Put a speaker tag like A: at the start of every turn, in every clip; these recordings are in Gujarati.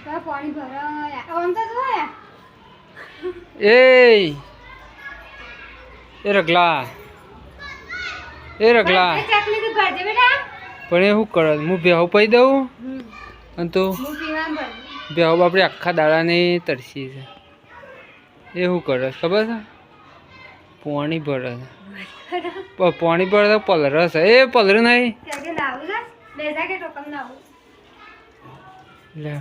A: પાણી ભરાય આમ તો જોયા
B: એ રગલા
A: ચકલી તું ભરજે બેટા
B: પણ એ શું કરે હું ભેહું પી દઉં અને તો
A: હું પીવાનું ભર
B: ભેહું બાપડી આખા દાડાની તરસી છે એ શું કરે ખબર છે પાણી ભરે છે પાણી ભરે તો પલર છે એ પલર નહીં
A: કે લાવું ને લે જા કે ટોકમ લાવું
B: લે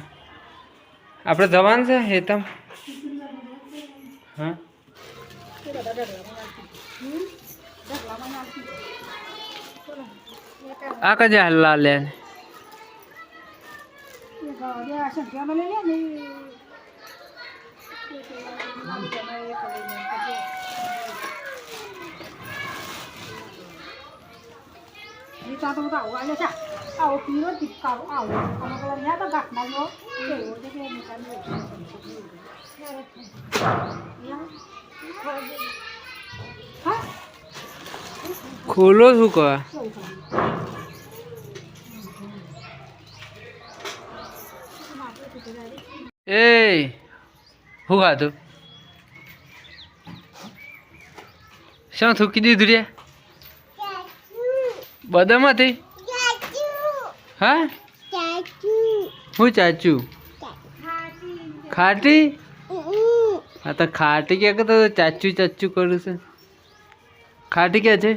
B: આપણે જવાનું છે હેતમ હા આ કજે હલ્લા લે ખોલો શું કહે એ શું ખાધું શું થૂકી દીધું રે બદામ હતી હા હું ચાચું ખાટી હા તો ખાટી કે તો ચાચું ચાચું કરું છે ખાટી ક્યાં છે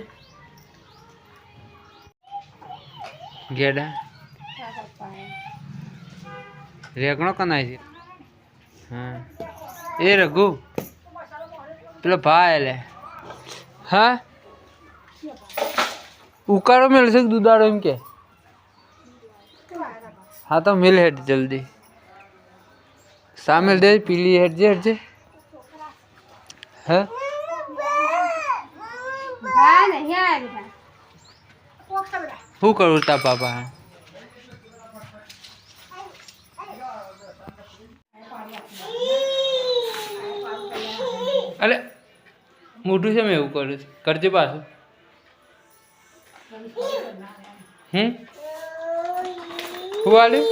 B: ગેડા રેગણો કનાય છે હા એ રઘુ પેલો ભાઈ લે હા ઉકાળો મેળશે દુધાળો એમ કે હા તો મિલ હેડ જલ્દી સામેલ દે પીલી હેડ જે હા શું કરું તા પાપા અરે મોટું છે મેં એવું કરું કરજે પાછું હું આલ્યું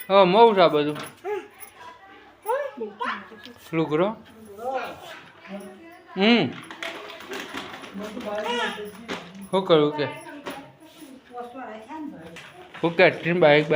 B: હા મઉ છે આ બધું લુગરો શું કરું કે હું કેટરીન બાઈક